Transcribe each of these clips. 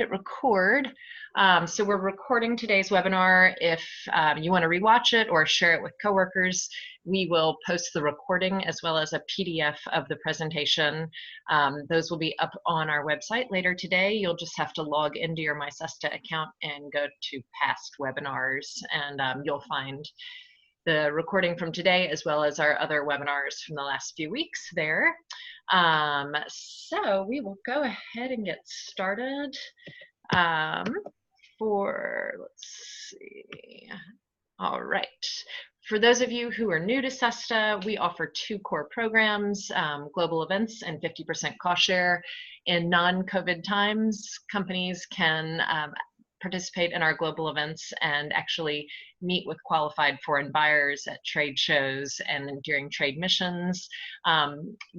hit record. So we're recording today's webinar. If you want to rewatch it or share it with coworkers, we will post the recording as well as a PDF of the presentation. Those will be up on our website later today. You'll just have to log into your SUSTA account and go to past webinars, and you'll find the recording from today as well as our other webinars from the last few weeks there. So we will go ahead and get started. Let's see. All right. For those of you who are new to SUSTA, we offer two core programs, global events and 50% cost share. In non-COVID times, companies can participate in our global events and actually meet with qualified foreign buyers at trade shows and during trade missions.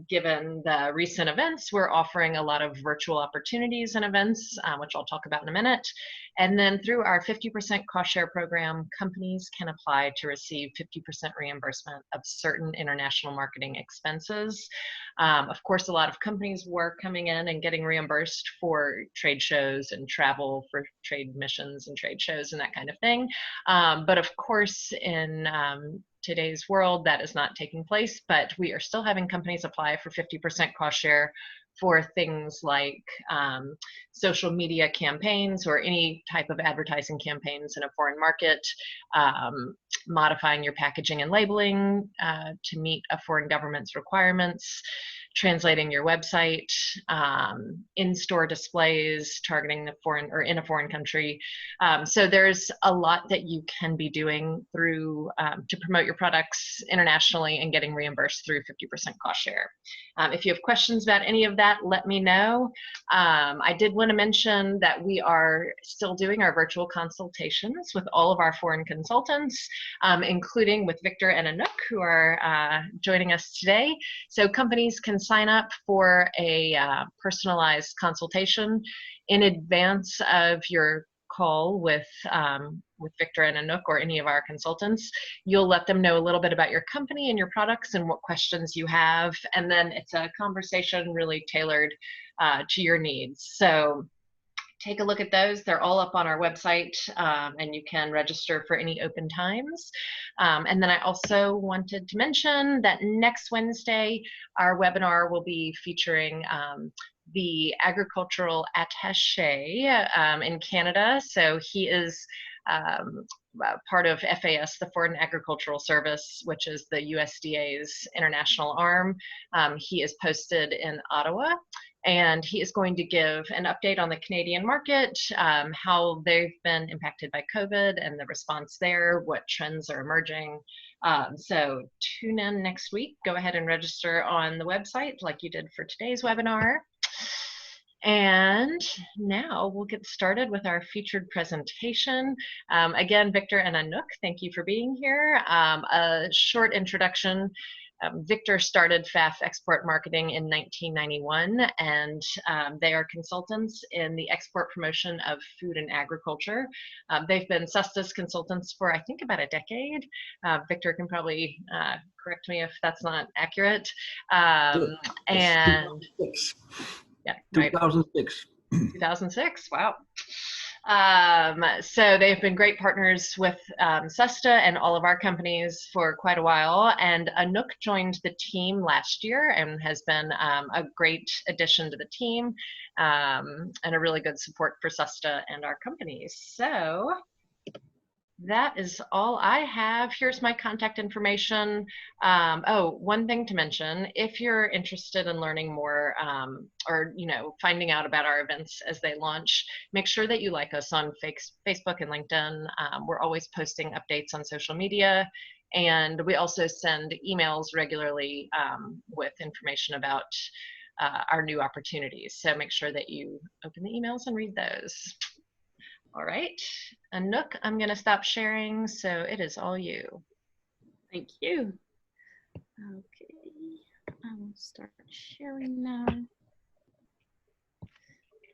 Given the recent events, we're offering a lot of virtual opportunities and events, which I'll talk about in a minute. And then through our 50% cost share program, companies can apply to receive 50% reimbursement of certain international marketing expenses. Of course, a lot of companies were coming in and getting reimbursed for trade shows and travel for trade missions and trade shows and that kind of thing. But of course, in today's world, that is not taking place, but we are still having companies apply for 50% cost share for things like social media campaigns or any type of advertising campaigns in a foreign market, modifying your packaging and labeling to meet a foreign government's requirements, translating your website, in-store displays targeting the foreign or in a foreign country. So there's a lot that you can be doing through to promote your products internationally and getting reimbursed through 50% cost share. If you have questions about any of that, let me know. I did want to mention that we are still doing our virtual consultations with all of our foreign consultants, including with Victor and Anouk, who are joining us today. So companies can sign up for a personalized consultation in advance of your call with Victor and Anouk or any of our consultants. You'll let them know a little bit about your company and your products and what questions you have, and then it's a conversation really tailored to your needs. So take a look at those. They're all up on our website, and you can register for any open times. And then I also wanted to mention that next Wednesday, our webinar will be featuring the agricultural attaché in Canada. So he is part of FAS, the Foreign Agricultural Service, which is the USDA's international arm. He is posted in Ottawa, and he is going to give an update on the Canadian market, how they've been impacted by COVID and the response there, what trends are emerging. So tune in next week. Go ahead and register on the website like you did for today's webinar. And now we'll get started with our featured presentation. Again, Victor and Anouk, thank you for being here. A short introduction. Victor started Phaff Export Marketing in 1991, and they are consultants in the export promotion of food and agriculture. They've been SUSTA's consultants for, I think, about a decade. Victor can probably correct me if that's not accurate. And 2006. Yeah, right. 2006. 2006, wow. So they've been great partners with SUSTA and all of our companies for quite a while. And Anouk joined the team last year and has been a great addition to the team and a really good support for SUSTA and our companies. So that is all I have. Here's my contact information. Oh, one thing to mention, if you're interested in learning more or finding out about our events as they launch, make sure that you like us on Facebook and LinkedIn. We're always posting updates on social media, and we also send emails regularly with information about our new opportunities. So make sure that you open the emails and read those. All right, Anouk, I'm going to stop sharing, so it is all you. Thank you. Okay, I will start sharing now.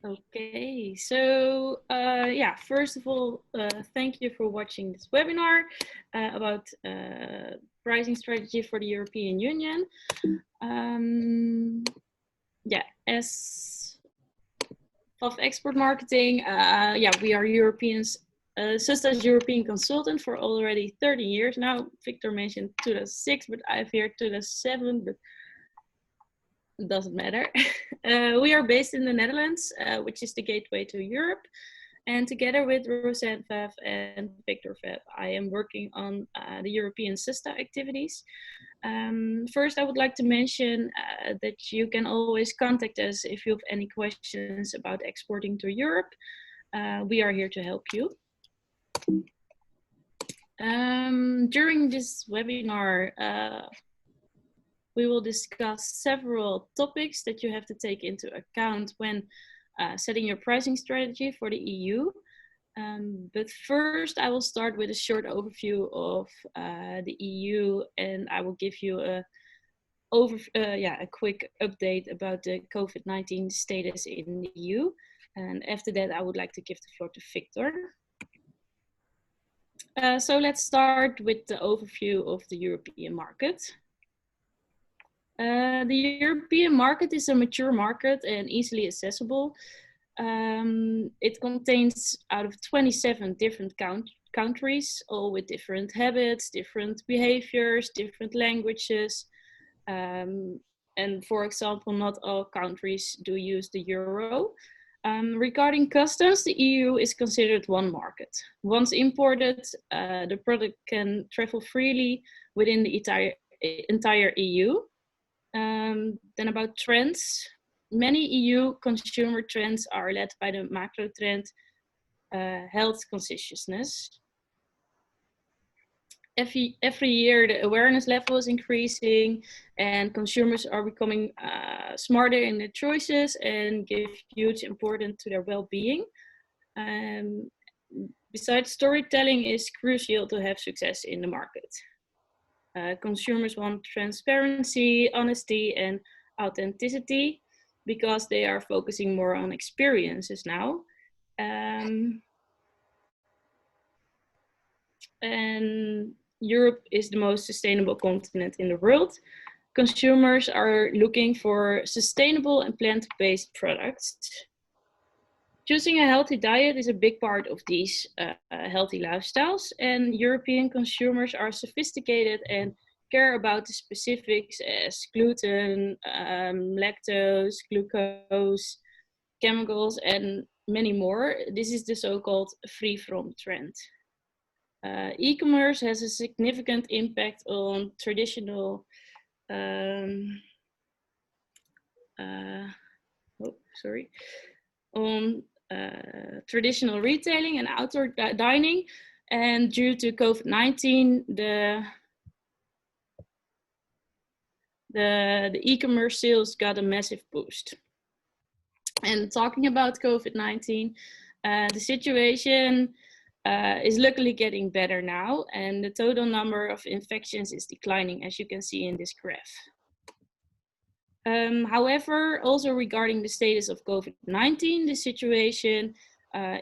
Okay, so yeah, first of all, thank you for watching this webinar about pricing strategy for the European Union. Yeah, as Phaff Export Marketing. Yeah, we are Europeans. SUSTA's European consultant for already 30 years now. Victor mentioned 2006, but I've heard 2007, but it doesn't matter. We are based in the Netherlands, which is the gateway to Europe. And together with Rosanne Pfaff and Victor Pfaff, I am working on the European SUSTA activities. First, I would like to mention that you can always contact us if you have any questions about exporting to Europe. We are here to help you. During this webinar, we will discuss several topics that you have to take into account when setting your pricing strategy for the EU. But first, I will start with a short overview of the EU, and I will give you a quick update about the COVID-19 status in the EU. And after that, I would like to give the floor to Victor. So let's start with the overview of the European market. The European market is a mature market and easily accessible. It contains out of 27 different countries, all with different habits, different behaviors, different languages. And for example, not all countries do use the euro. Regarding customs, the EU is considered one market. Once imported, the product can travel freely within the entire EU. Then about trends, many EU consumer trends are led by the macro trend, health consciousness. Every year, the awareness level is increasing and consumers are becoming smarter in their choices and give huge importance to their well-being. Besides, storytelling is crucial to have success in the market. Consumers want transparency, honesty, and authenticity because they are focusing more on experiences now. And Europe is the most sustainable continent in the world. Consumers are looking for sustainable and plant-based products. Choosing a healthy diet is a big part of these healthy lifestyles, and European consumers are sophisticated and care about the specifics as gluten, lactose, glucose, chemicals, and many more. This is the so-called free from trend. E-commerce has a significant impact on traditional traditional retailing and outdoor dining, and due to COVID-19, the e-commerce sales got a massive boost. And talking about COVID-19, the situation is luckily getting better now, and the total number of infections is declining, as you can see in this graph. However, also regarding the status of COVID-19, the situation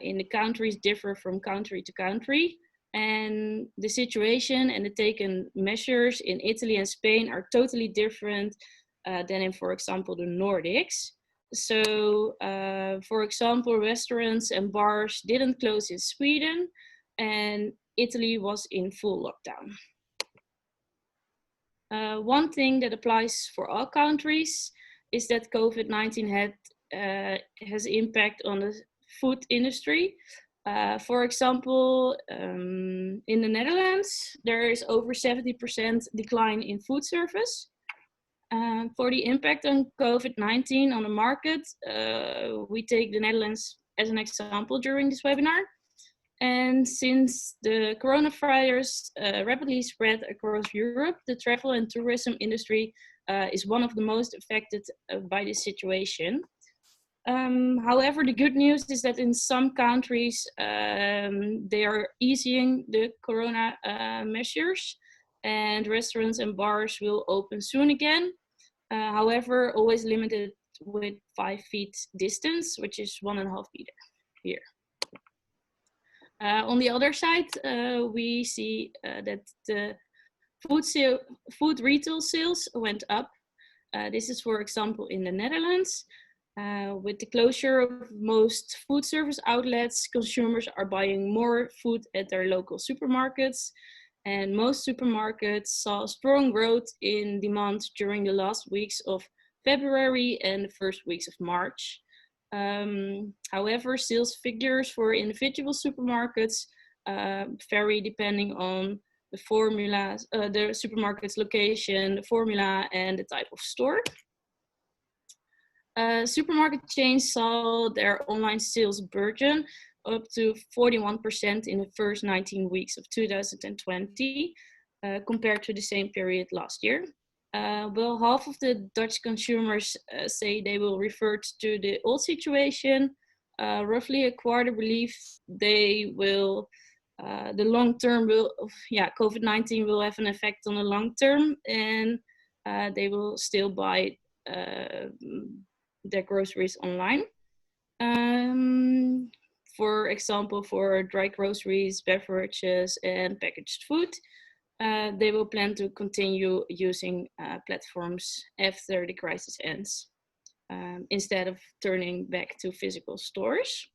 in the countries differ from country to country, and the situation and the taken measures in Italy and Spain are totally different than in, for example, the Nordics. So, for example, restaurants and bars didn't close in Sweden, and Italy was in full lockdown. One thing that applies for all countries is that COVID-19 has impact on the food industry. For example, in the Netherlands, there is over 70% decline in food service. For the impact on COVID-19 on the market, we take the Netherlands as an example during this webinar. And since the coronavirus rapidly spread across Europe, the travel and tourism industry is one of the most affected by this situation. However, the good news is that in some countries, they are easing the corona measures, and restaurants and bars will open soon again. However, always limited with 5 feet distance, which is 1.5 meter here. On the other side, we see that the food retail sales went up. This is, for example, in the Netherlands. With the closure of most food service outlets, consumers are buying more food at their local supermarkets. And most supermarkets saw strong growth in demand during the last weeks of February and the first weeks of March. However, sales figures for individual supermarkets vary depending on the formula, the supermarket's location, the formula, and the type of store. Supermarket chains saw their online sales burgeon up to 41% in the first 19 weeks of 2020, compared to the same period last year. Well, half of the Dutch consumers say they will revert to the old situation. Roughly a quarter believe they will, the long term will, COVID-19 will have an effect on the long term, and they will still buy their groceries online. For example, for dry groceries, beverages, and packaged food, they will plan to continue using platforms after the crisis ends, instead of turning back to physical stores.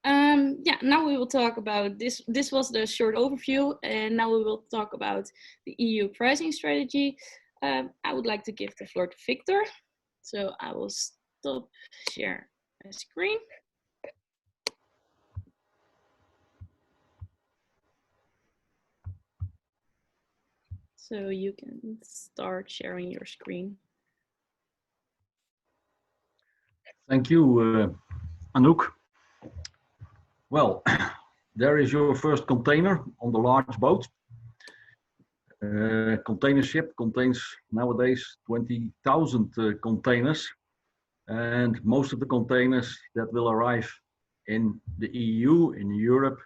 Now we will talk about this. This was the short overview, and now we will talk about the EU pricing strategy. I would like to give the floor to Victor. So I will stop share my screen. So you can start sharing your screen. Thank you, Anouk. Well, there is your first container on the large boat. Container ship contains nowadays 20,000 containers, and most of the containers that will arrive in the EU, in Europe,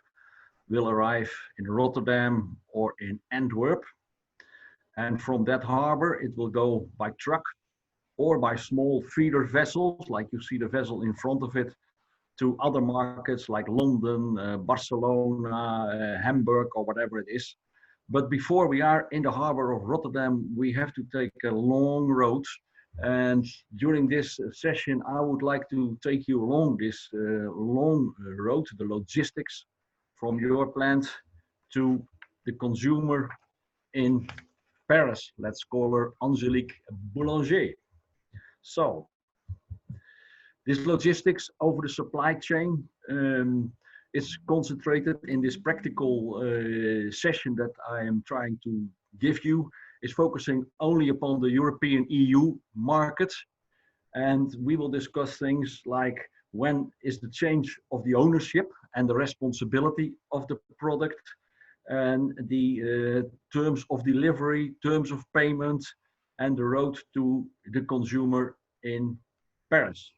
will arrive in Rotterdam or in Antwerp. And from that harbor, it will go by truck or by small feeder vessels, like you see the vessel in front of it, to other markets like London, Barcelona, Hamburg, or whatever it is. But before we are in the harbor of Rotterdam, we have to take a long road. And during this session, I would like to take you along this long road, the logistics from your plant to the consumer in Paris. Let's call her Angelique Boulanger. So, this logistics over the supply chain is concentrated in this practical session that I am trying to give you, is focusing only upon the European EU market. And we will discuss things like when is the change of the ownership and the responsibility of the product, and the terms of delivery, terms of payment, and the road to the consumer in Paris.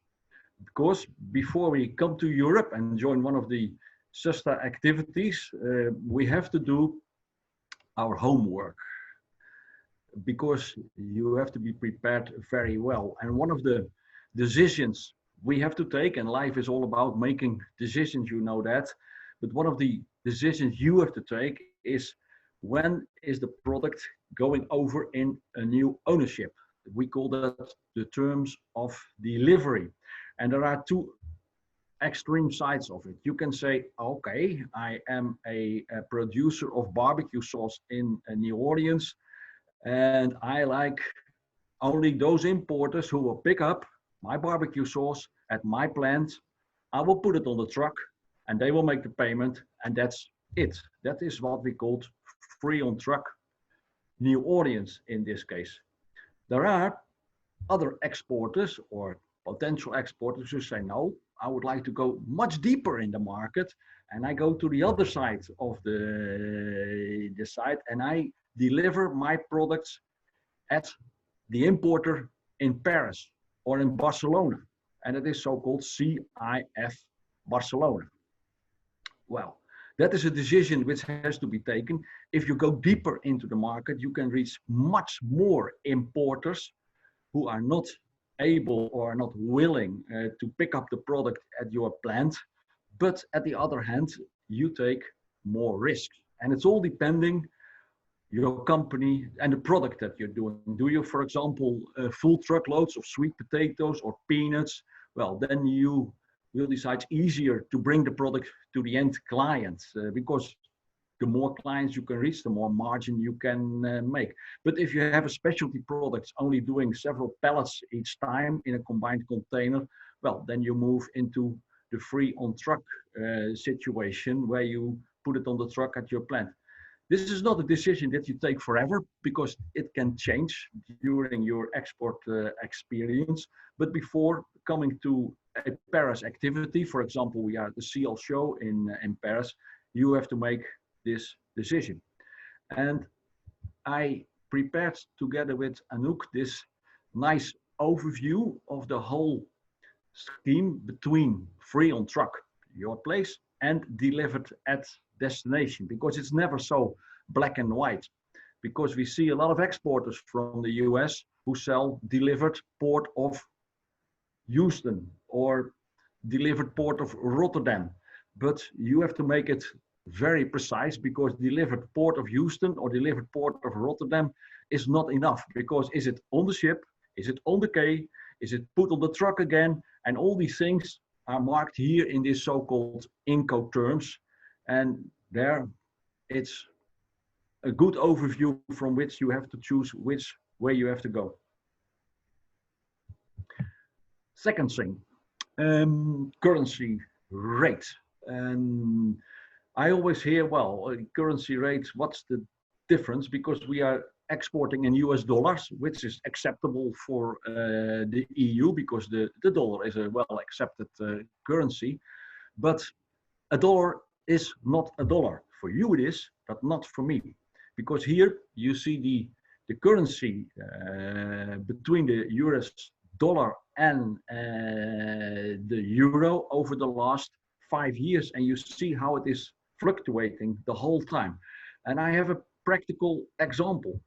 Because before we come to Europe and join one of the SUSTA activities, we have to do our homework, because you have to be prepared very well. And one of the decisions we have to take, and life is all about making decisions, you know that, but one of the decisions you have to take is, when is the product going over in a new ownership? We call that the terms of delivery. And there are two extreme sides of it. You can say, okay, I am a producer of barbecue sauce in New Orleans, and I like only those importers who will pick up my barbecue sauce at my plant. I will put it on the truck and they will make the payment, and that's it. That is what we called free on truck New Orleans in this case. There are other exporters or potential exporters who say, no, I would like to go much deeper in the market, and I go to the other side of the site and I deliver my products at the importer in Paris or in Barcelona, and it is so-called CIF Barcelona. Well, that is a decision which has to be taken. If you go deeper into the market, you can reach much more importers who are not able or are not willing to pick up the product at your plant. But at the other hand, you take more risks. And it's all depending, your company and the product that you're doing. Do you, for example, full truckloads of sweet potatoes or peanuts? Well, then you will decide it's easier to bring the product to the end client because the more clients you can reach, the more margin you can make. But if you have a specialty product only doing several pallets each time in a combined container, well, then you move into the free on truck situation where you put it on the truck at your plant. This is not a decision that you take forever because it can change during your export experience. But before coming to a Paris activity, for example, we are at the CL show in Paris, you have to make this decision. And I prepared together with Anouk this nice overview of the whole scheme between free on truck, your place, and delivered at destination, because it's never so black and white. Because we see a lot of exporters from the US who sell delivered port of Houston or delivered port of Rotterdam. But you have to make it very precise, because delivered port of Houston or delivered port of Rotterdam is not enough. Because is it on the ship? Is it on the quay? Is it put on the truck again? And all these things are marked here in this so-called Incoterms. And there it's a good overview from which you have to choose which way you have to go. Second thing, currency rate. And I always hear, well, currency rates, what's the difference? Because we are exporting in US dollars, which is acceptable for the EU, because the dollar is a well accepted currency. But a dollar is not a dollar. For you it is, but not for me. Because here you see the currency between the US dollar and the euro over the last 5 years, and you see how it is fluctuating the whole time. And I have a practical example.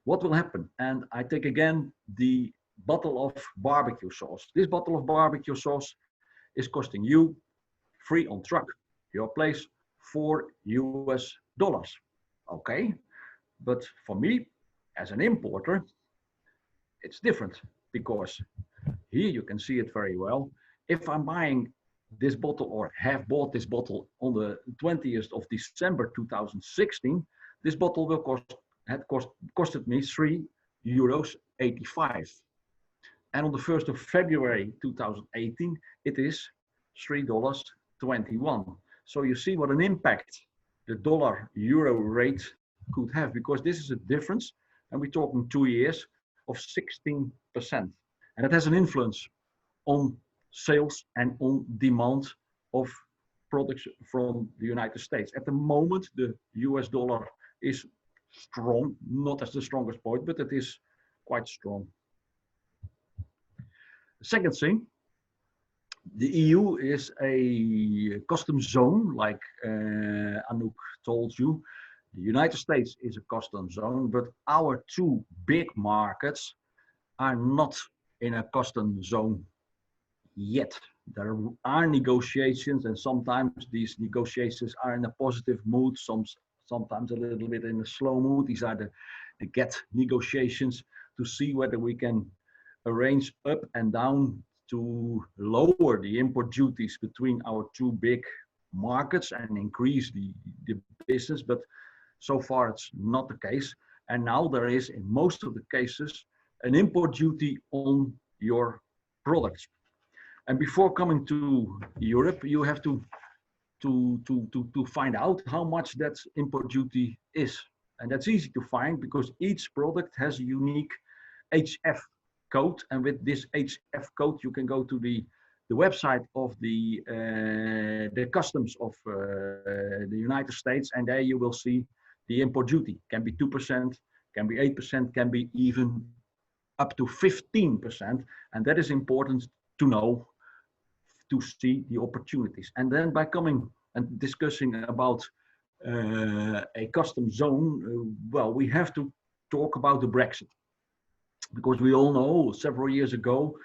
What will happen? And I take again the bottle of barbecue sauce. This bottle of barbecue sauce is costing you free on truck, your place, $4 US. Okay, but for me as an importer, it's different, because here you can see it very well. If I'm buying this bottle, or have bought this bottle on the 20th of December 2016, this bottle will costed me €3.85. And on the 1st of February 2018, it is $3.21. So you see what an impact the dollar-euro rate could have, because this is a difference, and we're talking 2 years, of 16%. And it has an influence on sales and on demand of products from the United States. At the moment, the US dollar is strong, not as the strongest point, but it is quite strong. Second thing, the EU is a customs zone, like Anouk told you. The United States is a customs zone, but our two big markets are not in a customs zone yet. There are negotiations, and sometimes these negotiations are in a positive mood, sometimes a little bit in a slow mood. These are the GET negotiations to see whether we can arrange up and down to lower the import duties between our two big markets and increase the business. But so far it's not the case. And now there is, in most of the cases, an import duty on your products. And before coming to Europe, you have to find out how much that import duty is. And that's easy to find, because each product has a unique HF code. And with this HF code, you can go to the website of the customs of the United States, and there you will see the import duty. Can be 2%, can be 8%, can be even up to 15%. And that is important to know, to see the opportunities. And then by coming and discussing about a custom zone, well, we have to talk about the Brexit, because we all know several years ago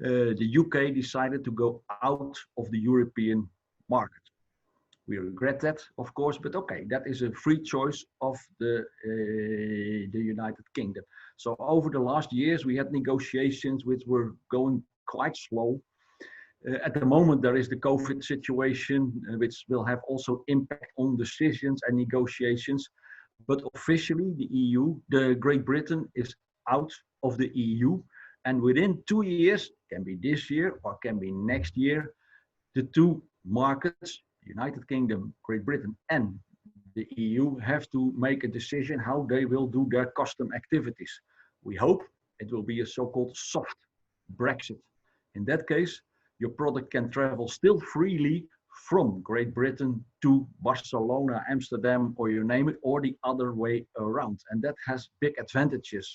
the UK decided to go out of the European market. We regret that, of course, but okay, that is a free choice of the United Kingdom. So over the last years, we had negotiations which were going quite slow. At the moment, there is the COVID situation, which will have also impact on decisions and negotiations. But officially, the EU, the Great Britain is out of the EU. And within 2 years, can be this year or can be next year, the two markets, United Kingdom, Great Britain, and the EU have to make a decision how they will do their custom activities. We hope it will be a so-called soft Brexit. In that case, your product can travel still freely from Great Britain to Barcelona, Amsterdam, or you name it, or the other way around. And that has big advantages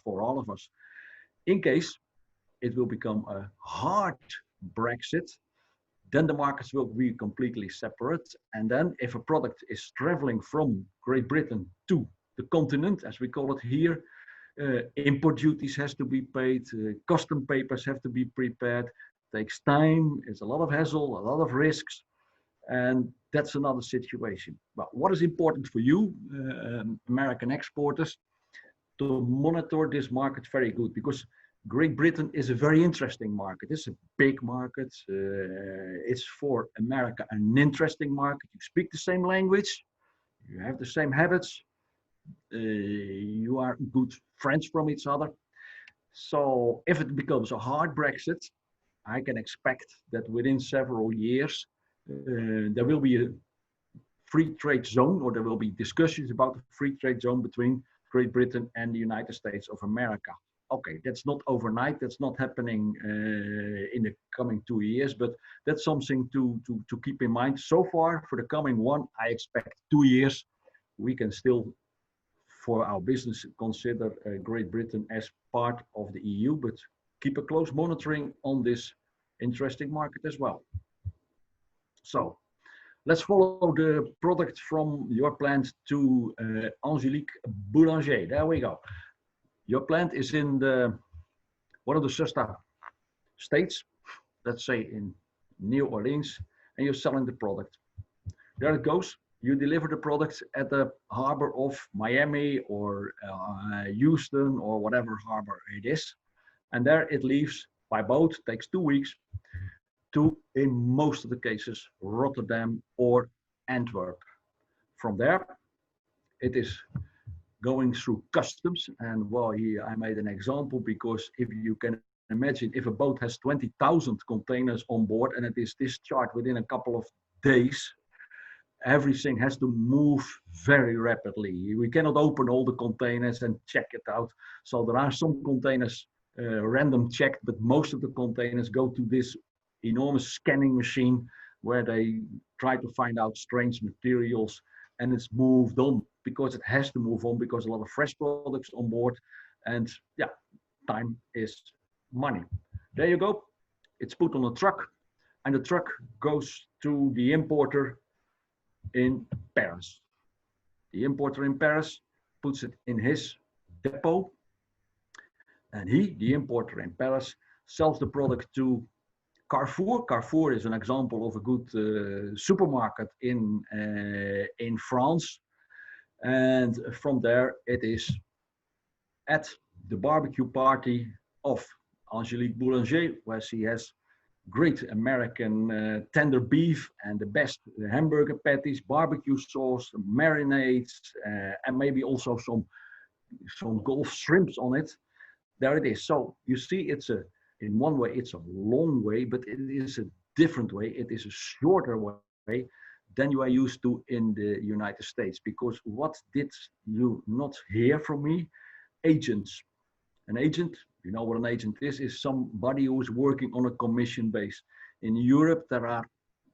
for all of us. In case it will become a hard Brexit, then the markets will be completely separate. And then if a product is traveling from Great Britain to the continent, as we call it here, import duties has to be paid, custom papers have to be prepared, takes time, it's a lot of hassle, a lot of risks, and that's another situation. But what is important for you, American exporters, to monitor this market very good, because Great Britain is a very interesting market. It's a big market. It's for America an interesting market. You speak the same language, you have the same habits, you are good friends from each other. So if it becomes a hard Brexit, I can expect that within several years, there will be a free trade zone, or there will be discussions about the free trade zone between Great Britain and the United States of America. Okay, that's not overnight, that's not happening in the coming 2 years, but that's something to keep in mind. So far, for the coming one, I expect 2 years, we can still, for our business, consider Great Britain as part of the EU, but keep a close monitoring on this interesting market as well. So let's follow the product from your plant to Angélique Boulanger. There we go. Your plant is in one of the SUSTA states, let's say in New Orleans, and you're selling the product. There it goes. You deliver the product at the harbor of Miami or Houston or whatever harbor it is. And there it leaves by boat, takes 2 weeks, to, in most of the cases, Rotterdam or Antwerp. From there, it is going through customs. And well, here I made an example, because if you can imagine, if a boat has 20,000 containers on board and it is discharged within a couple of days, everything has to move very rapidly. We cannot open all the containers and check it out. So there are some containers random checked, but most of the containers go to this enormous scanning machine where they try to find out strange materials, and it's moved on because it has to move on, because a lot of fresh products on board, and yeah, time is money. There you go. It's put on a truck, and the truck goes to the importer in Paris. The importer in Paris puts it in his depot, and he, the importer in Paris, sells the product to Carrefour. Carrefour is an example of a good supermarket in France. And from there, it is at the barbecue party of Angélique Boulanger, where she has great American tender beef and the best hamburger patties, barbecue sauce, marinades, and maybe also some Gulf shrimps on it. There it is. So you see, in one way, it's a long way, but it is a different way. It is a shorter way than you are used to in the United States. Because what did you not hear from me? Agents. An agent, you know what an agent is somebody who is working on a commission base. In Europe, there are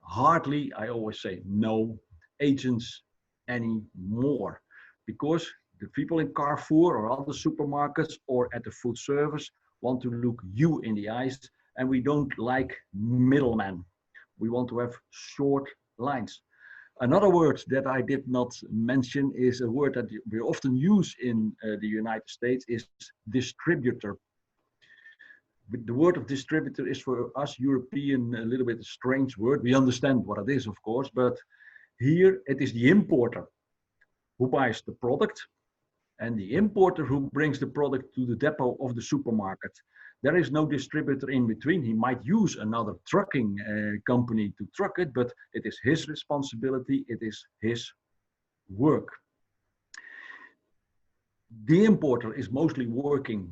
hardly, I always say, no agents anymore, because the people in Carrefour or other supermarkets or at the food service want to look you in the eyes, and we don't like middlemen. We want to have short lines. Another word that I did not mention is a word that we often use in the United States is distributor. the word of distributor is for us European a little bit a strange word. We understand what it is, of course, but here it is the importer who buys the product and the importer who brings the product to the depot of the supermarket. There is no distributor in between. He might use another trucking company to truck it, but it is his responsibility. It is his work. The importer is mostly working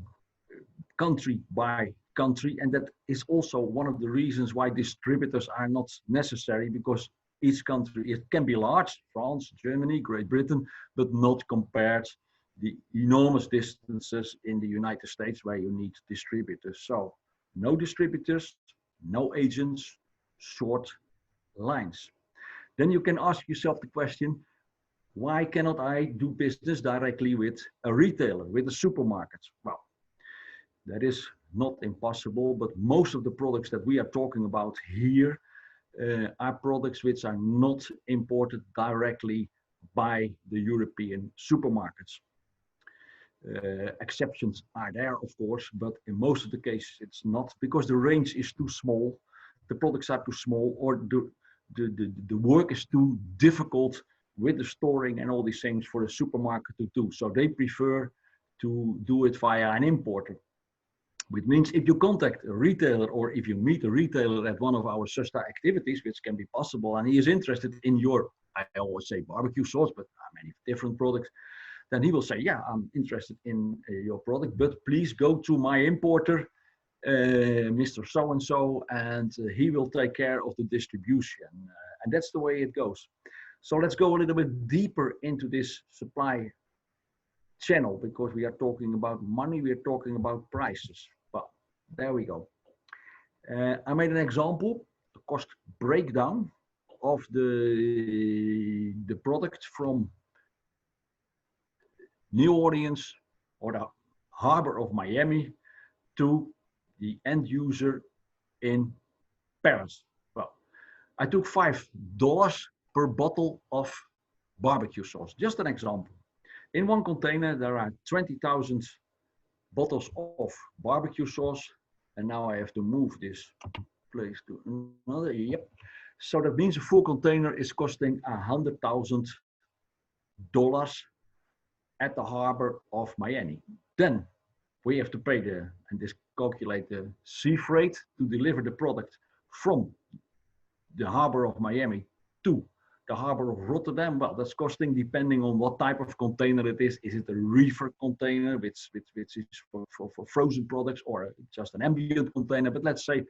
country by country, and that is also one of the reasons why distributors are not necessary, because each country, it can be large, France, Germany, Great Britain, but not compared the enormous distances in the United States where you need distributors. So no distributors, no agents, short lines. Then you can ask yourself the question, why cannot I do business directly with a retailer, with a supermarket? Well, that is not impossible, but most of the products that we are talking about here are products which are not imported directly by the European supermarkets. Exceptions are there, of course, but in most of the cases it's not, because the range is too small, the products are too small, or the work is too difficult with the storing and all these things for the supermarket to do. So they prefer to do it via an importer. Which means if you contact a retailer or if you meet a retailer at one of our SUSTA activities, which can be possible, and he is interested in your, I always say barbecue sauce, but many different products, then he will say, yeah, I'm interested in your product, but please go to my importer, Mr. So-and-so, and he will take care of the distribution. And that's the way it goes. So let's go a little bit deeper into this supply channel, because we are talking about money, we are talking about prices. Well, there we go. I made an example, the cost breakdown of the product from New Orleans or the harbor of Miami to the end user in Paris. Well, I took $5 per bottle of barbecue sauce, just an example. In one container, there are 20,000 bottles of barbecue sauce. And now I have to move this place to another. Yep. So that means a full container is costing $100,000 at the harbor of Miami. Then we have to pay and this calculate the sea freight to deliver the product from the harbor of Miami to the harbor of Rotterdam. Well, that's costing, depending on what type of container it is. Is it a reefer container, which is for frozen products, or just an ambient container? But let's say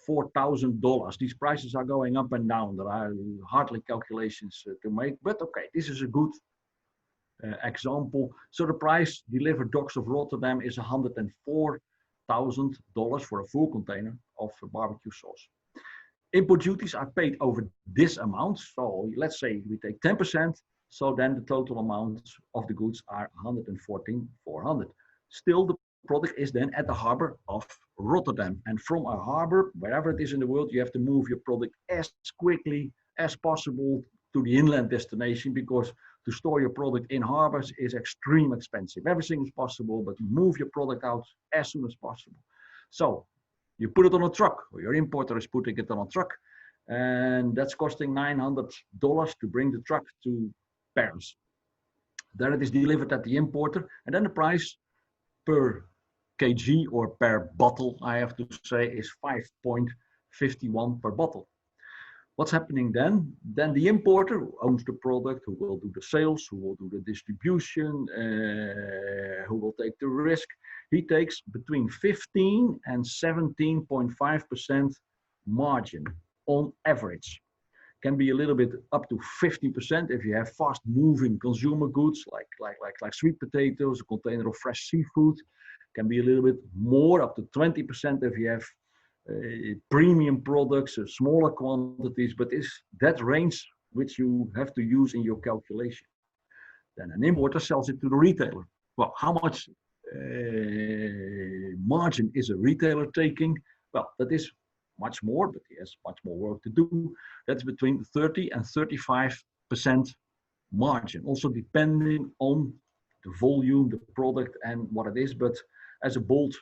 $4,000. These prices are going up and down. There are hardly calculations to make, but okay, this is a good example. So the price delivered docks of Rotterdam is $104,000 for a full container of barbecue sauce. Import duties are paid over this amount. So let's say we take 10%. So then the total amount of the goods are $114,400. Still, the product is then at the harbor of Rotterdam. And from a harbor, wherever it is in the world, you have to move your product as quickly as possible to the inland destination, because to store your product in harbors is extremely expensive. Everything is possible, but move your product out as soon as possible. So you put it on a truck, or your importer is putting it on a truck, and that's costing $900 to bring the truck to Paris. Then it is delivered at the importer, and then the price per kg or per bottle, I have to say, is 5.51 per bottle. What's happening then? Then the importer who owns the product, who will do the sales, who will do the distribution, who will take the risk, he takes between 15 and 17.5% margin on average. Can be a little bit up to 50% if you have fast-moving consumer goods like sweet potatoes, a container of fresh seafood. Can be a little bit more, up to 20% if you have premium products, smaller quantities, but it's that range which you have to use in your calculation. Then an importer sells it to the retailer. Well, how much margin is a retailer taking? Well, that is much more, but he has much more work to do. That's between 30 and 35% margin, also depending on the volume, the product, and what it is. But as a bold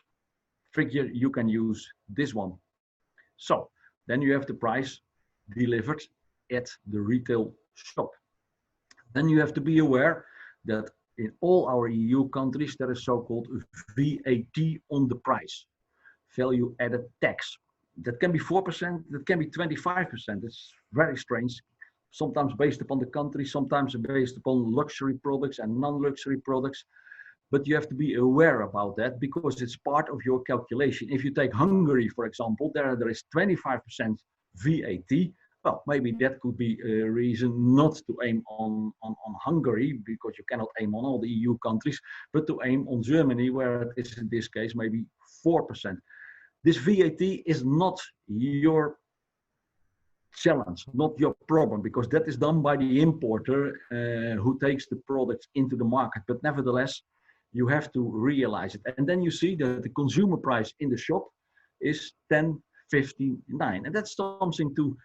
figure, you can use this one. So then you have the price delivered at the retail shop. Then you have to be aware that in all our EU countries, there is so-called VAT on the price, value added tax. That can be 4%, that can be 25%. It's very strange. Sometimes based upon the country, sometimes based upon luxury products and non-luxury products. But you have to be aware about that because it's part of your calculation. If you take Hungary, for example, there is 25% VAT. Well, maybe that could be a reason not to aim on Hungary, because you cannot aim on all the EU countries, but to aim on Germany, where it is in this case maybe 4%. This VAT is not your challenge, not your problem, because that is done by the importer who takes the products into the market. But nevertheless, you have to realize it. And then you see that the consumer price in the shop is 10.59. And that's something to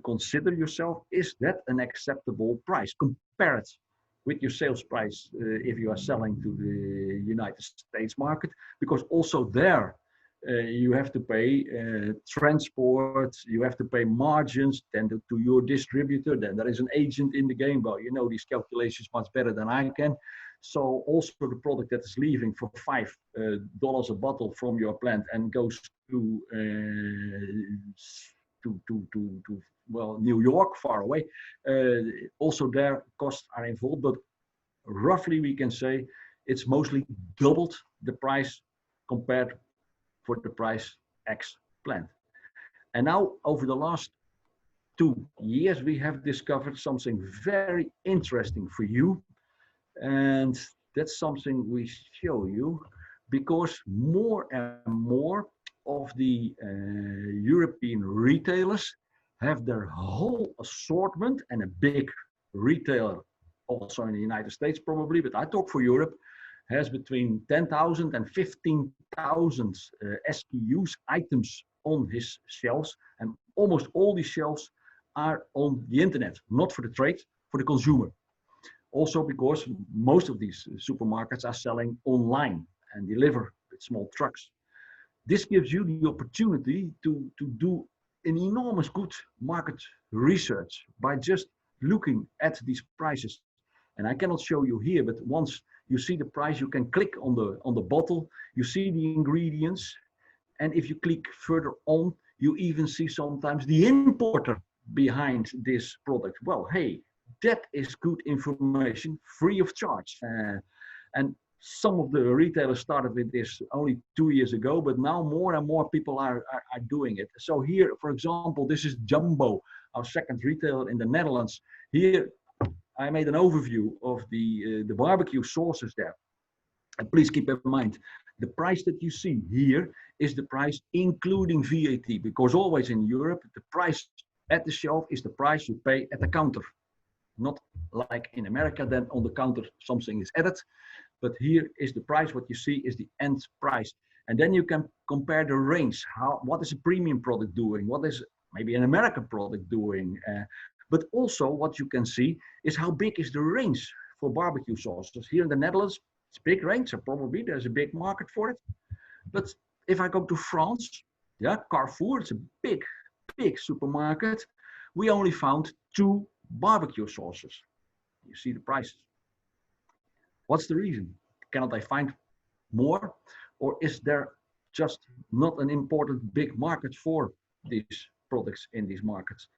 consider yourself. Is that an acceptable price? Compare it with your sales price if you are selling to the United States market, because also there you have to pay transport, you have to pay margins, then to your distributor, then there is an agent in the game. Well, you know these calculations much better than I can. So also the product that is leaving for $5 a bottle from your plant and goes to well, New York, far away. Also there costs are involved, but roughly we can say it's mostly doubled the price compared for the price X plant. And now over the last 2 years, we have discovered something very interesting for you. And that's something we show you, because more and more of the European retailers have their whole assortment, and a big retailer also in the United States probably, but I talk for Europe, has between 10,000 and 15,000 SKUs, items on his shelves, and almost all these shelves are on the internet, not for the trade, for the consumer. Also because most of these supermarkets are selling online and deliver with small trucks. This gives you the opportunity to do an enormous good market research by just looking at these prices. And I cannot show you here, but once you see the price, you can click on the bottle, you see the ingredients, and if you click further on, you even see sometimes the importer behind this product. Well, hey, that is good information, free of charge. And some of the retailers started with this only 2 years ago, but now more and more people are doing it. So here, for example, this is Jumbo, our second retailer in the Netherlands. Here, I made an overview of the barbecue sauces there. And please keep in mind, the price that you see here is the price including VAT, because always in Europe, the price at the shelf is the price you pay at the counter. Not like in America, then on the counter something is added, but here is the price. What you see is the end price, and then you can compare the range. What is a premium product doing? What is maybe an American product doing? But also what you can see is how big is the range for barbecue sauces. Here in the Netherlands, it's a big range, so probably there's a big market for it. But if I go to France, yeah, Carrefour, it's a big supermarket. We only found 2 barbecue sauces. You see the prices. What's the reason? Cannot I find more? Or is there just not an important big market for these products in these markets?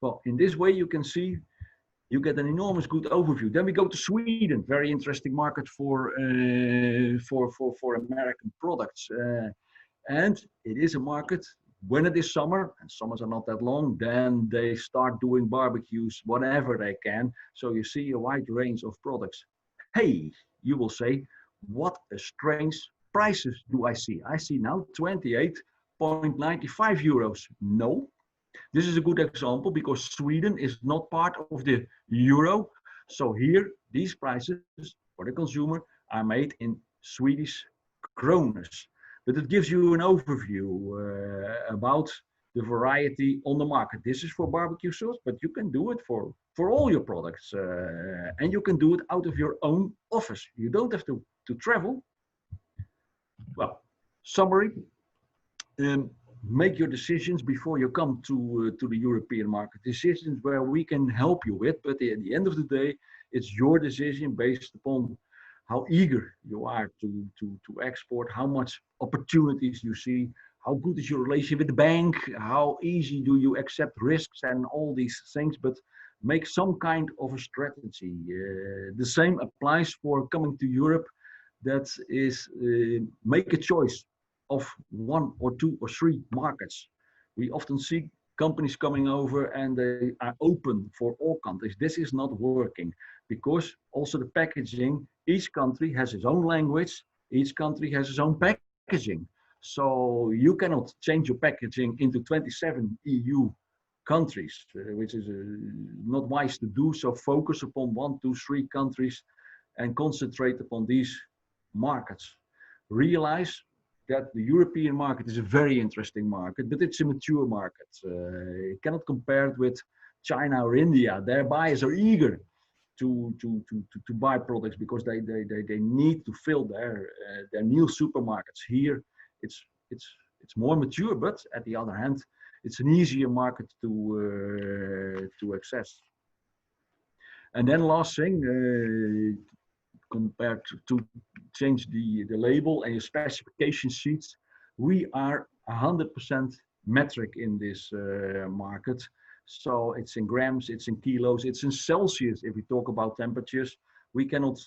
Well, in this way you can see, you get an enormous good overview. Then we go to Sweden, very interesting market for American products. And it is a market, when it is summer, and summers are not that long, then they start doing barbecues whatever they can. So you see a wide range of products. Hey, you will say, what a strange prices do I see? I see now 28.95 euros. No, this is a good example because Sweden is not part of the euro. So here, these prices for the consumer are made in Swedish kroners. But it gives you an overview about the variety on the market. This is for barbecue sauce, but you can do it for all your products. And you can do it out of your own office. You don't have to travel. Well, Summary, make your decisions before you come to the European market. Decisions where we can help you with, but at the end of the day, it's your decision based upon how eager you are to export, how much opportunities you see, how good is your relation with the bank, how easy do you accept risks and all these things, but make some kind of a strategy. The same applies for coming to Europe. That is, make a choice of 1 or 2 or 3 markets. We often see companies coming over and they are open for all countries. This is not working because also the packaging, each country has its own language, each country has its own packaging. So you cannot change your packaging into 27 EU countries, which is not wise to do. So focus upon 1, 2, 3 countries and concentrate upon these markets. Realize that the European market is a very interesting market, but it's a mature market. You cannot compare it with China or India. Their buyers are eager to buy products because they need to fill their new supermarkets. Here, it's more mature, but at the other hand, it's an easier market to access. And then last thing, compared to change the label and your specification sheets, we are 100% metric in this market. So it's in grams, it's in kilos, it's in Celsius. If we talk about temperatures, we don't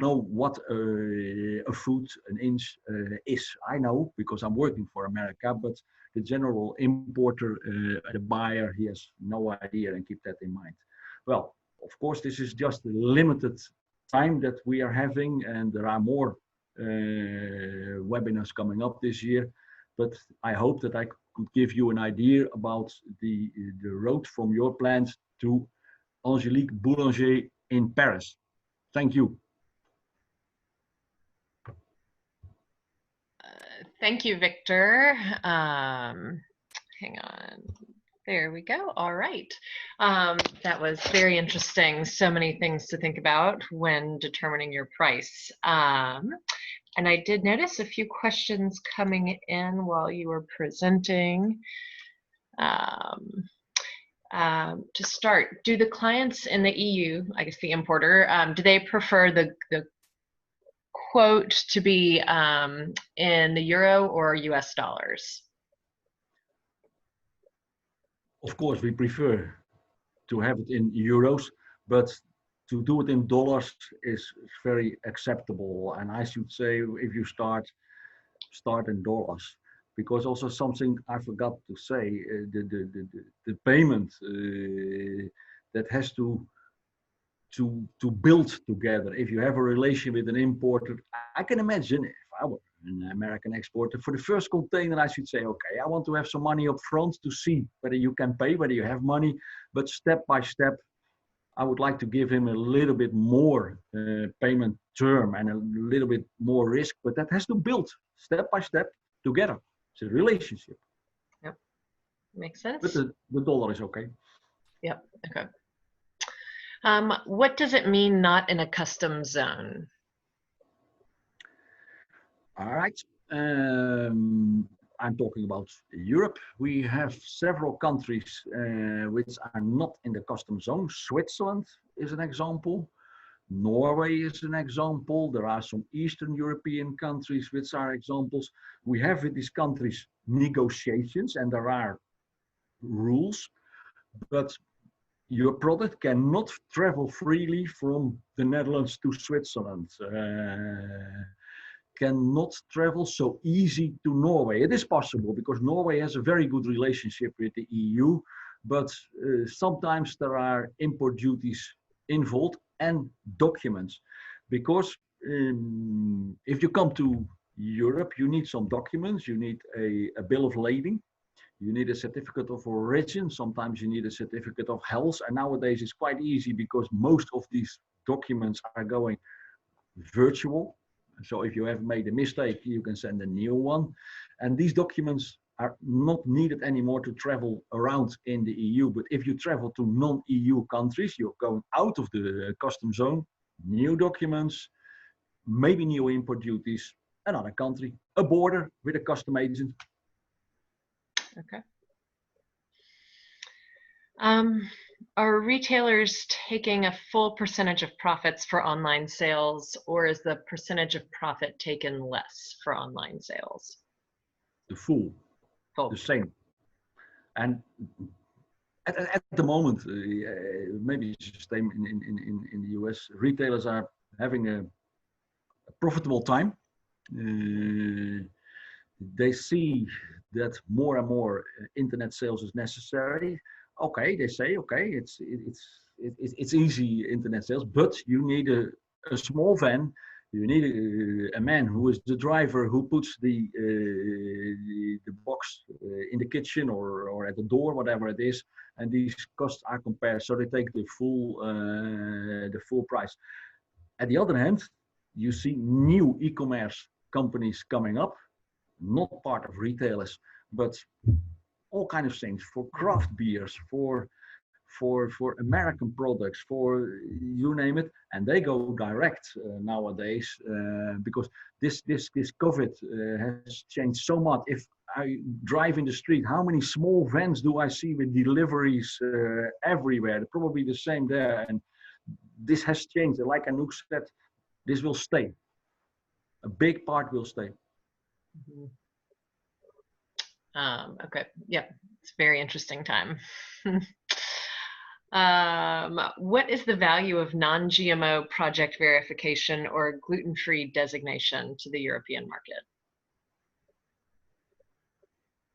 know what a foot, an inch is. I know because I'm working for America, but the general importer, the buyer, he has no idea, and keep that in mind. Well, of course, this is just a limited time that we are having, and there are more webinars coming up this year, but I hope that I could give you an idea about the road from your plant to Angélique Boulanger in Paris. Thank you. Thank you, Victor. Hang on. There we go. All right. That was very interesting. So many things to think about when determining your price. And I did notice a few questions coming in while you were presenting. To start, do the clients in the EU, I guess the importer, do they prefer the quote to be in the euro or US dollars? Of course, we prefer to have it in euros, but to do it in dollars is very acceptable. And I should say, if you start in dollars, because also something I forgot to say, the payment that has to build together. If you have a relation with an importer, I can imagine if I were an American exporter, for the first container, I should say, okay, I want to have some money up front to see whether you can pay, whether you have money, but step by step, I would like to give him a little bit more payment term and a little bit more risk, but that has to build step by step together. It's a relationship. Yep, makes sense. But the dollar is okay. Yep, okay. What does it mean not in a customs zone? All right. I'm talking about Europe. We have several countries which are not in the customs zone. Switzerland is an example. Norway is an example. There are some Eastern European countries which are examples. We have with these countries negotiations and there are rules, but your product cannot travel freely from the Netherlands to Switzerland. Cannot travel so easy to Norway. It is possible because Norway has a very good relationship with the EU, but sometimes there are import duties involved and documents. Because if you come to Europe, you need some documents. You need a bill of lading. You need a certificate of origin. Sometimes you need a certificate of health. And nowadays it's quite easy because most of these documents are going virtual. So if you have made a mistake, you can send a new one. And these documents are not needed anymore to travel around in the EU. But if you travel to non-EU countries, you're going out of the customs zone, new documents, maybe new import duties, another country, a border with a custom agent. Okay. Are retailers taking a full percentage of profits for online sales, or is the percentage of profit taken less for online sales? The full, the same. And at the moment, maybe it's the same in the US, retailers are having a profitable time. They see that more and more internet sales is necessary. Okay, they say, okay, it's easy internet sales, but you need a small van. You need a man who is the driver, who puts the box in the kitchen or at the door, whatever it is, and these costs are compared, so they take the full price. At the other hand, you see new e-commerce companies coming up, not part of retailers, but all kind of things for craft beers, for American products, for you name it, and they go direct nowadays because this COVID has changed so much. If I drive in the street, how many small vans do I see with deliveries everywhere? Probably the same there, and this has changed. Like Anouk said, this will stay. A big part will stay. Mm-hmm. Okay, yeah, it's a very interesting time. What is the value of non-GMO project verification or gluten-free designation to the European market?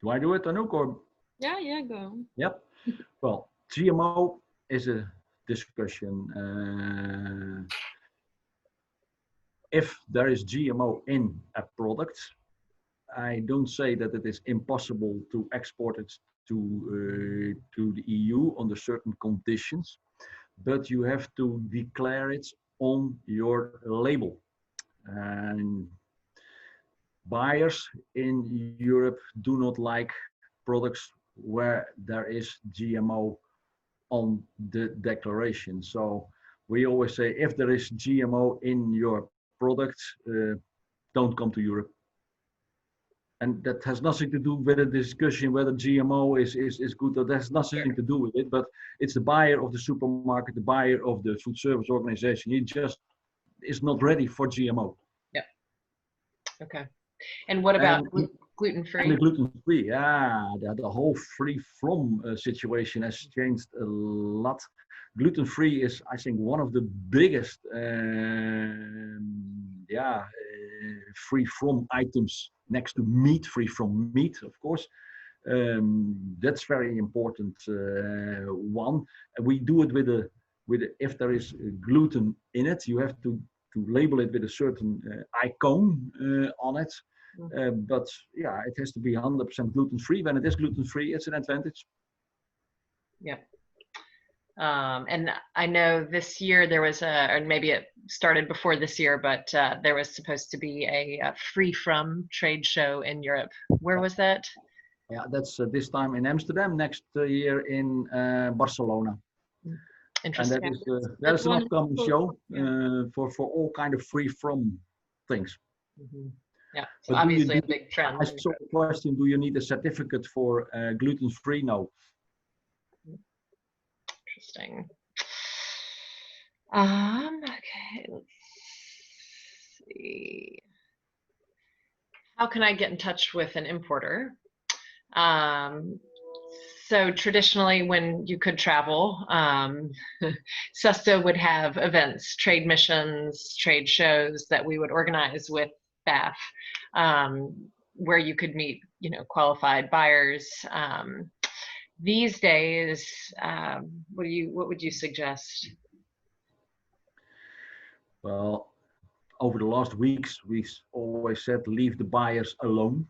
Do I do it, Anouk, or? Yeah, go. Yep. Well, GMO is a discussion. If there is GMO in a product, I don't say that it is impossible to export it to the EU under certain conditions, but you have to declare it on your label. And buyers in Europe do not like products where there is GMO on the declaration. So we always say, if there is GMO in your product, don't come to Europe. And that has nothing to do with a discussion whether GMO is good, or that has nothing to do with it, but it's the buyer of the supermarket, the buyer of the food service organization. He just is not ready for GMO. Yep. Okay. And what about gluten-free? And the gluten-free, yeah, the whole free-from situation has changed a lot. Gluten-free is, I think, one of the biggest, free-from items next to meat, free-from meat, of course. That's very important one. And we do it with a if there is gluten in it, you have to label it with a certain icon on it. But yeah, it has to be 100% gluten-free. When it is gluten-free, it's an advantage. Yeah. And I know this year there was or maybe it started before this year, but there was supposed to be a free-from trade show in Europe. Where was that? Yeah, that's this time in Amsterdam, next year in Barcelona. Interesting. And that is an upcoming show for all kind of free-from things. Mm-hmm. Yeah, so obviously a big trend. I saw a question, do you need a certificate for gluten-free? No. Interesting. Okay, let's see. How can I get in touch with an importer? So traditionally, when you could travel, SUSTA would have events, trade missions, trade shows that we would organize with Phaff, where you could meet, qualified buyers. These days, what would you suggest? Well, over the last weeks, we always said leave the buyers alone.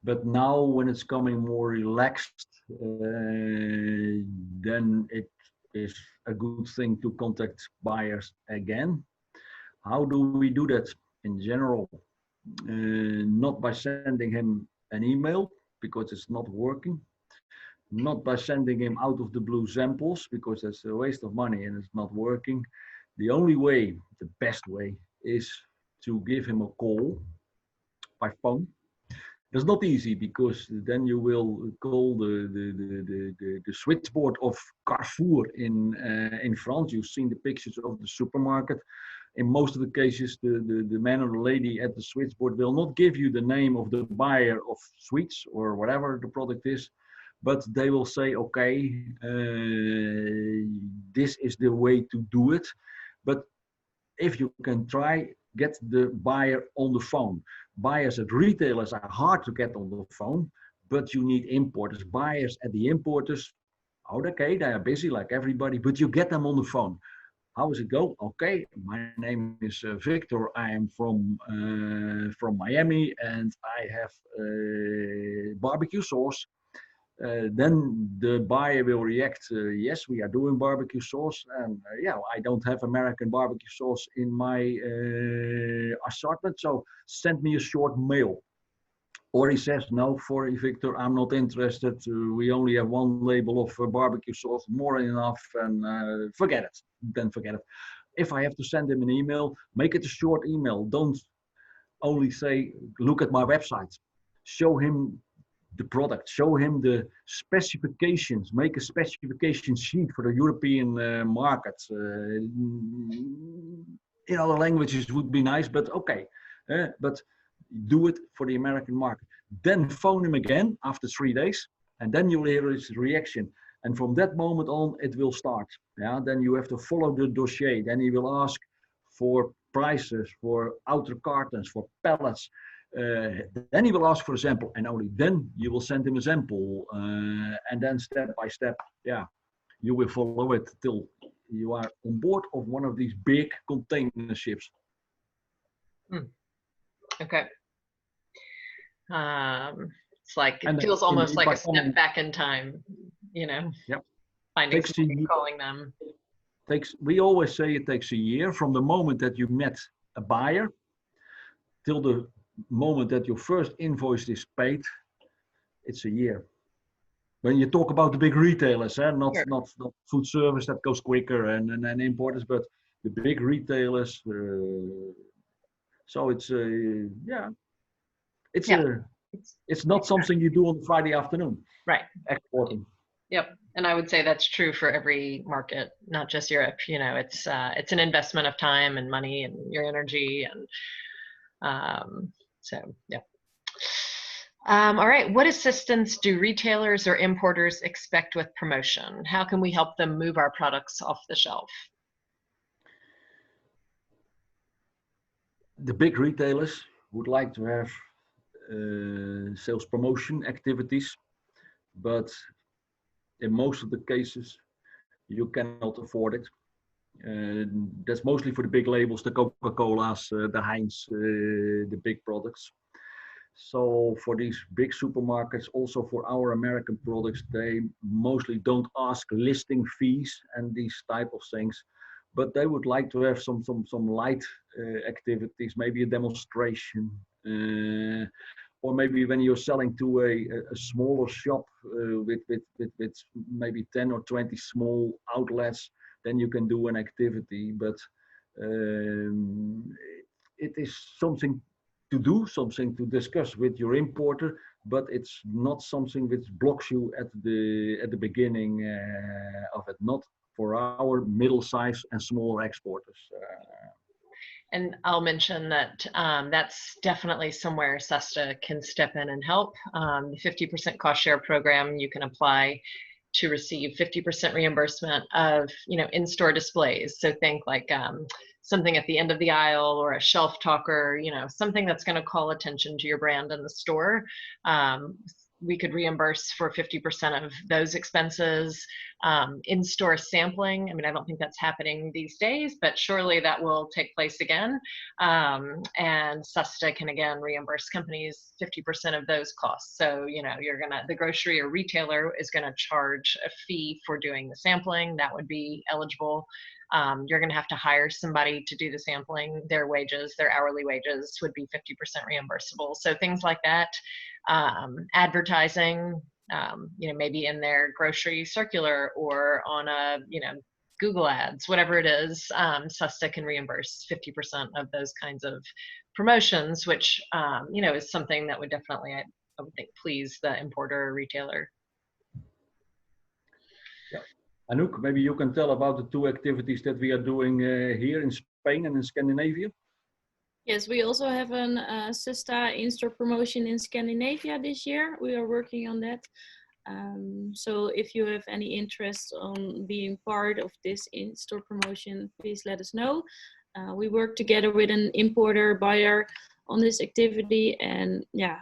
But now, when it's coming more relaxed, then it is a good thing to contact buyers again. How do we do that in general? Not by sending him an email, because it's not working. Not by sending him out of the blue samples, because that's a waste of money and it's not working. The only way, the best way, is to give him a call by phone. It's not easy because then you will call the switchboard of Carrefour in France. You've seen the pictures of the supermarket. In most of the cases, the man or the lady at the switchboard will not give you the name of the buyer of sweets or whatever the product is, but they will say, okay, this is the way to do it. But if you can try, get the buyer on the phone. Buyers at retailers are hard to get on the phone, but you need importers. Buyers at the importers, okay, they are busy like everybody, but you get them on the phone. How does it go? Okay, my name is Victor. I am from Miami, and I have barbecue sauce. Then the buyer will react, yes, we are doing barbecue sauce, and yeah, I don't have American barbecue sauce in my assortment, so send me a short mail. Or he says, no, for Victor, I'm not interested. We only have one label of barbecue sauce, more than enough, and forget it. Then forget it. If I have to send him an email, make it a short email. Don't only say, look at my website. Show him the product, show him the specifications, make a specification sheet for the European market. In other languages would be nice, but okay. But do it for the American market. Then phone him again after 3 days, and then you'll hear his reaction. And from that moment on, it will start. Yeah, then you have to follow the dossier. Then he will ask for prices, for outer cartons, for pallets. Then he will ask for a sample, and only then you will send him a sample. And then step by step, yeah, you will follow it till you are on board of one of these big container ships. Okay. It's like, it feels almost like a step back in time, you know, yep. Finding somebody, calling them. We always say it takes a year from the moment that you met a buyer till the moment that your first invoice is paid. It's a year. When you talk about the big retailers, not food service, that goes quicker, and importers, but the big retailers. So it's it's not something you do on Friday afternoon. Right. Exporting. Yep. And I would say that's true for every market, not just Europe. You know, it's an investment of time and money and your energy, and so yeah. All right. What assistance do retailers or importers expect with promotion? How can we help them move our products off the shelf? The big retailers would like to have sales promotion activities, but in most of the cases, you cannot afford it. That's mostly for the big labels, the Coca-Colas, the Heinz, the big products. So for these big supermarkets, also for our American products, they mostly don't ask listing fees and these type of things, but they would like to have some light activities, maybe a demonstration, or maybe when you're selling to a smaller shop with maybe 10 or 20 small outlets, then you can do an activity. But it is something to do, something to discuss with your importer, but it's not something which blocks you at the beginning of it. Not for our middle size and smaller exporters. And I'll mention that that's definitely somewhere SUSTA can step in and help. The 50% cost share program, you can apply to receive 50% reimbursement of, you know, in-store displays. So think like something at the end of the aisle or a shelf talker, you know, something that's going to call attention to your brand in the store. We could reimburse for 50% of those expenses. In-store sampling, I mean, I don't think that's happening these days, but surely that will take place again. And SUSTA can again reimburse companies 50% of those costs. So, you know, the grocery or retailer is gonna charge a fee for doing the sampling. That would be eligible. You're going to have to hire somebody to do the sampling. Their wages, their hourly wages would be 50% reimbursable. So things like that. Advertising, you know, maybe in their grocery circular or on a, you know, Google ads, whatever it is, SUSTA can reimburse 50% of those kinds of promotions, which you know, is something that would definitely, I would think, please the importer or retailer. Yeah. Anouk, maybe you can tell about the two activities that we are doing here in Spain and in Scandinavia. Yes, we also have an SUSTA in-store promotion in Scandinavia this year. We are working on that. So if you have any interest on being part of this in-store promotion, please let us know. We work together with an importer buyer on this activity, and yeah,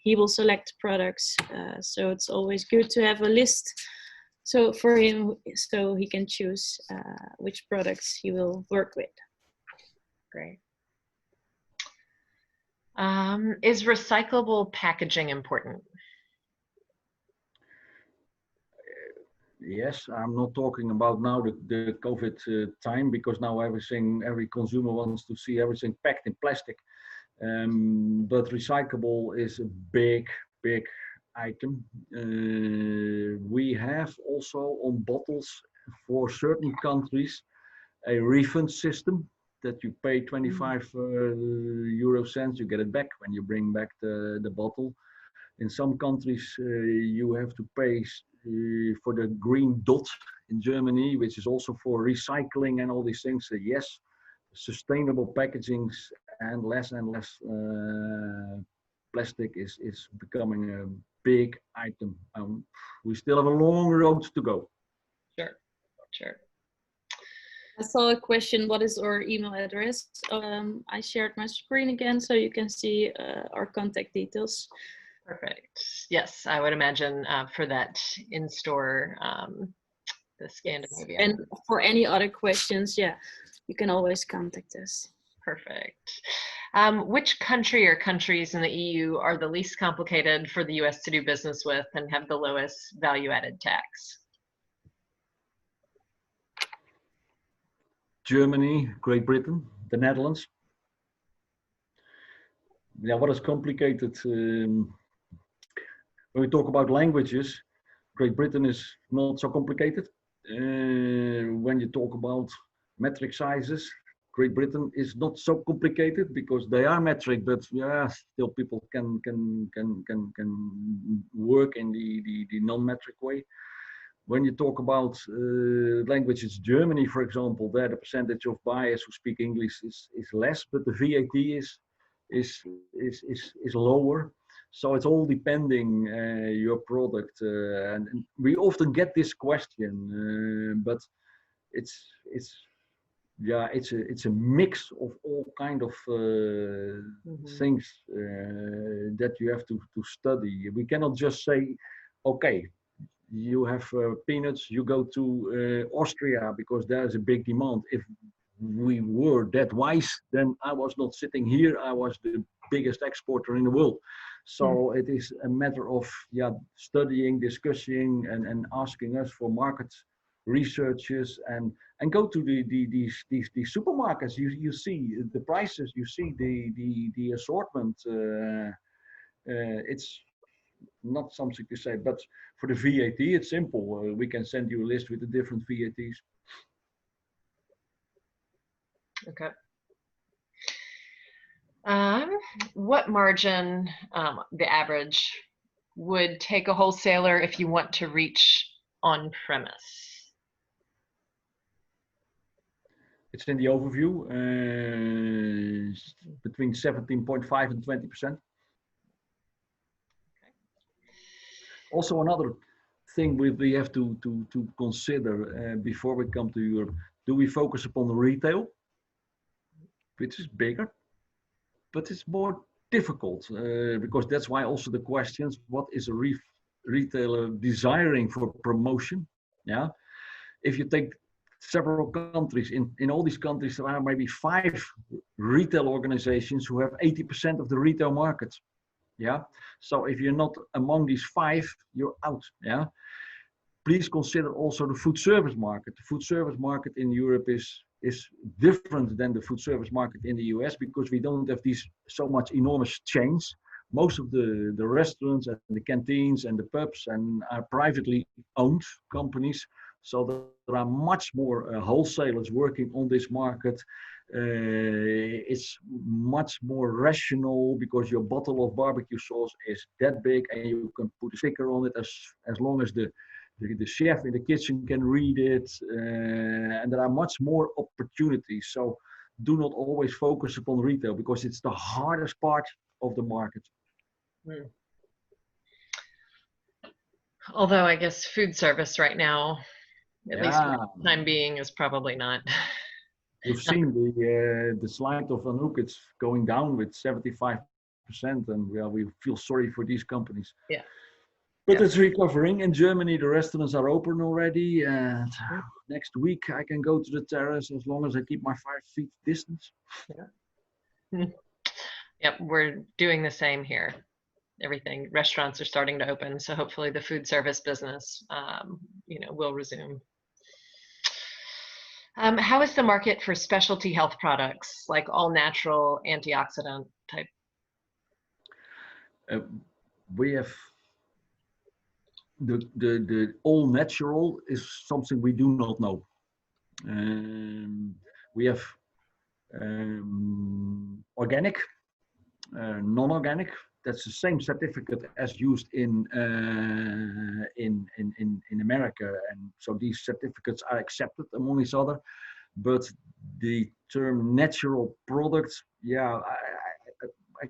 he will select products. So it's always good to have a list so for him, so he can choose which products he will work with. Great. Is recyclable packaging important? Yes, I'm not talking about now the COVID time, because now every consumer wants to see everything packed in plastic. But recyclable is a big item. We have also on bottles for certain countries a refund system that you pay 25 euro cents, you get it back when you bring back the bottle. In some countries, you have to pay for the green dot in Germany, which is also for recycling and all these things. So yes, sustainable packagings and less plastic is becoming a big item. We still have a long road to go. Sure, sure. I saw a question, what is our email address? I shared my screen again so you can see our contact details. Perfect. Yes, I would imagine for that in-store, the Scandinavia. And for any other questions, yeah, you can always contact us. Perfect. Which country or countries in the EU are the least complicated for the US to do business with and have the lowest value-added tax? Germany, Great Britain, the Netherlands. Yeah, what is complicated? When we talk about languages, Great Britain is not so complicated. When you talk about metric sizes, Great Britain is not so complicated because they are metric, but yeah, still people can work in the non-metric way. When you talk about languages, Germany, for example, there the percentage of buyers who speak English is less, but the VAT is lower. So it's all depending your product, and we often get this question, but it's a mix of all kind of things that you have to study. We cannot just say, okay, you have peanuts, you go to Austria because there's a big demand. If we were that wise, then I was not sitting here, I was the biggest exporter in the world. So it is a matter of studying, discussing, and asking us for market researches, and go to these supermarkets. You see the prices, you see the assortment. It's not something to say, but for the VAT, it's simple. We can send you a list with the different VATs. Okay. What margin, the average, would take a wholesaler if you want to reach on premise? It's in the overview, between 17.5 and 20%. Also, another thing we have to consider before we come to Europe: do we focus upon the retail, which is bigger, but it's more difficult because that's why also the questions: what is a retailer desiring for promotion? Yeah, if you take several countries, in all these countries there are maybe 5 retail organizations who have 80% of the retail market. Yeah, so if you're not among these 5, you're out. Yeah, please consider also the food service market. The food service market in Europe is different than the food service market in the US because we don't have these so much enormous chains. Most of the restaurants and the canteens and the pubs and are privately owned companies. So there are much more wholesalers working on this market. It's much more rational because your bottle of barbecue sauce is that big and you can put a sticker on it as long as the chef in the kitchen can read it. And there are much more opportunities. So do not always focus upon retail because it's the hardest part of the market. Mm. Although I guess food service right now, at least for the time being, is probably not. You've seen the slide of Anouk, it's going down with 75%, and we feel sorry for these companies. Yeah. But it's recovering. In Germany, the restaurants are open already, and next week I can go to the terrace as long as I keep my 5 feet distance. Yeah. Yep, we're doing the same here. Everything, restaurants are starting to open, so hopefully the food service business, will resume. How is the market for specialty health products, like all natural antioxidant type? We have the all natural is something we do not know. We have organic, non-organic. That's the same certificate as used in America, and so these certificates are accepted among each other. But the term natural products, I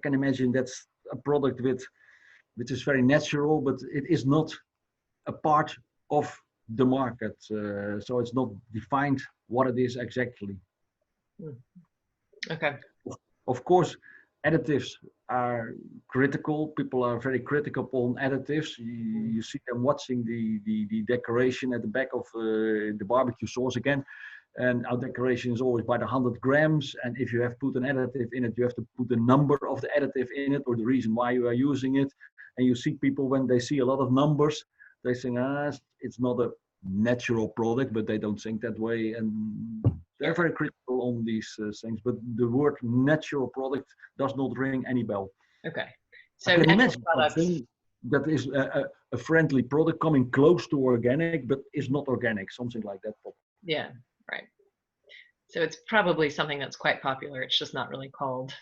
can imagine that's a product which is very natural, but it is not a part of the market, so it's not defined what it is exactly. Okay. Of course, additives are critical. People are very critical on additives. You see them watching the decoration at the back of the barbecue sauce again. And our decoration is always by the 100 grams. And if you have put an additive in it, you have to put the number of the additive in it or the reason why you are using it. And you see people, when they see a lot of numbers, they think, it's not a natural product, but they don't think that way. And they're very critical on these things. But the word natural product does not ring any bell. Okay. So I can imagine products. something that is a friendly product coming close to organic, but is not organic, something like that. Yeah, right. So it's probably something that's quite popular. It's just not really called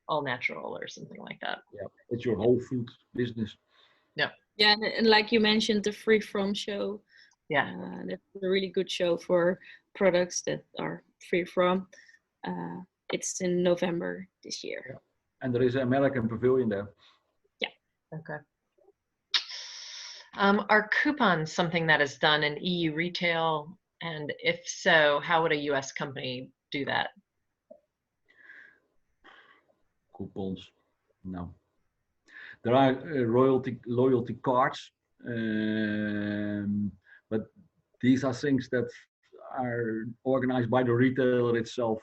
all natural or something like that. Yeah, it's your whole food business. Yeah. Yeah, and like you mentioned, the Free From show. Yeah. That's a really good show for products that are free from. It's in November this year. Yeah. And there is an American pavilion there. Yeah. Okay. Are coupons something that is done in EU retail? And if so, how would a US company do that? Coupons, no. There are loyalty cards, but these are things that are organized by the retailer itself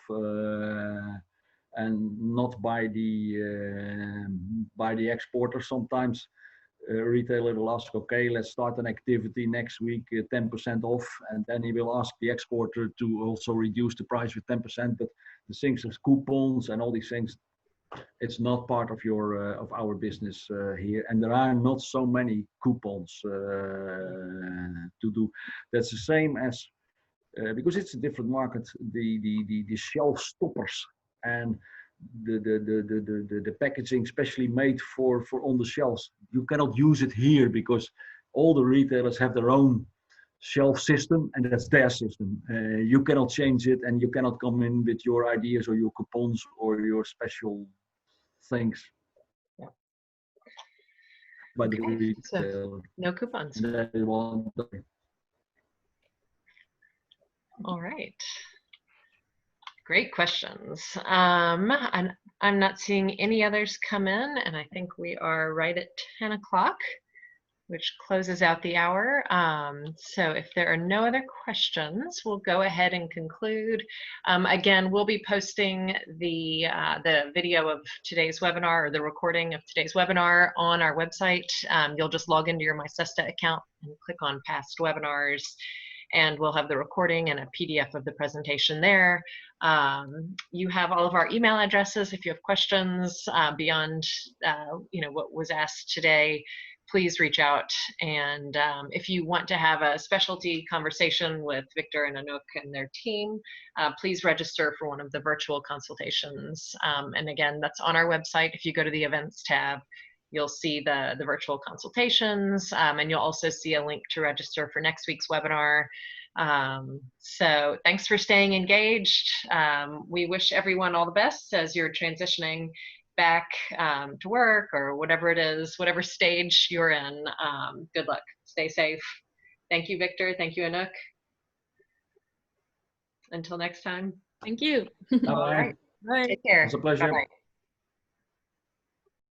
and not by the exporter. Sometimes a retailer will ask, okay, let's start an activity next week, 10% off, and then he will ask the exporter to also reduce the price with 10%. But the things as coupons and all these things, it's not part of our business here, and there are not so many coupons to do. That's the same as because it's a different market. The shelf stoppers and the packaging specially made for on the shelves. You cannot use it here because all the retailers have their own shelf system, and that's their system. You cannot change it, and you cannot come in with your ideas or your coupons or your special things. Yeah. By Okay. the retailer. So, no coupons. All right. Great questions. I'm not seeing any others come in, and I think we are right at 10 o'clock, which closes out the hour. So if there are no other questions, we'll go ahead and conclude. Again, we'll be posting the video of today's webinar, or the recording of today's webinar, on our website. You'll just log into your SUSTA account and click on past webinars, and we'll have the recording and a PDF of the presentation there. You have all of our email addresses if you have questions beyond what was asked today. please reach out. And if you want to have a specialty conversation with Victor and Anouk and their team, please register for one of the virtual consultations. And again, that's on our website. If you go to the events tab, you'll see the virtual consultations, and you'll also see a link to register for next week's webinar. So thanks for staying engaged. We wish everyone all the best as you're transitioning back to work or whatever it is, whatever stage you're in. Good luck. Stay safe. Thank you, Victor. Thank you, Anouk. Until next time. Thank you. All right. Bye. Take care. It's a pleasure. Bye-bye.